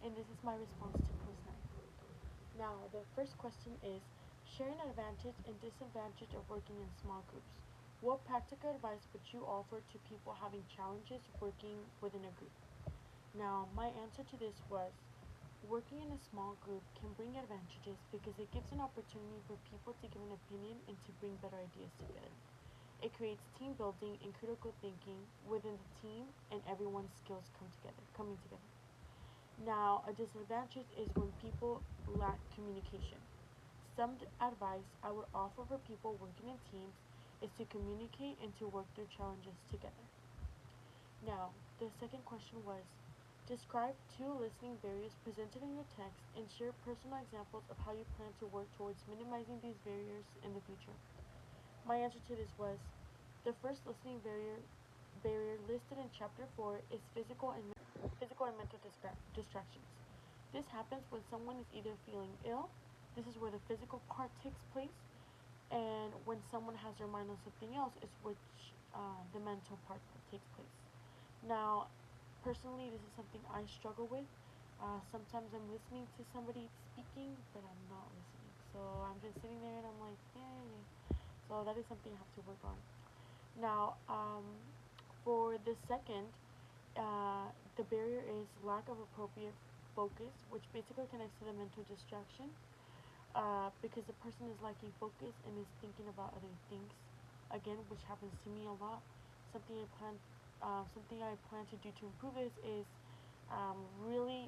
and this is my response to quiz 9. Now, the first question is, share an advantage and disadvantage of working in small groups. What practical advice would you offer to people having challenges working within a group? Now, my answer to this was, working in a small group can bring advantages because it gives an opportunity for people to give an opinion and to bring better ideas together. It creates team building and critical thinking within the team, and everyone's skills coming together. Now, a disadvantage is when people lack communication. Some advice I would offer for people working in teams is to communicate and to work through challenges together. Now, the second question was, describe two listening barriers presented in your text and share personal examples of how you plan to work towards minimizing these barriers in the future. My answer to this was, the first listening barrier listed in chapter 4 is physical and mental distractions. This happens when someone is either feeling ill, this is where the physical part takes place, and when someone has their mind on something else is which the mental part takes place. Now, personally, this is something I struggle with. Sometimes I'm listening to somebody speaking, but I'm not listening. So I'm just sitting there and I'm like, yeah. So that is something I have to work on. Now, for the second, the barrier is lack of appropriate focus, which basically connects to the mental distraction, because the person is lacking focus and is thinking about other things. Again, which happens to me a lot. Something I plan to do to improve this is really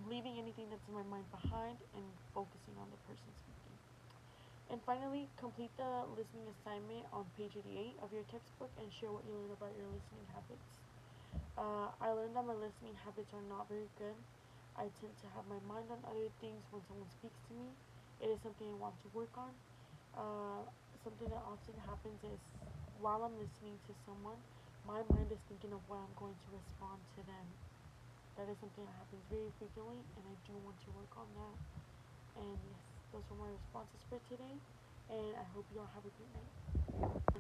leaving anything that's in my mind behind and focusing on the person speaking. And finally, complete the listening assignment on page 88 of your textbook and share what you learned about your listening habits. I learned that my listening habits are not very good. I tend to have my mind on other things when someone speaks to me. It is something I want to work on. Something that often happens is while I'm listening to someone, my mind is thinking of what I'm going to respond to them. That is something that happens very frequently, and I do want to work on that. And yes, those were my responses for today, and I hope you all have a great night.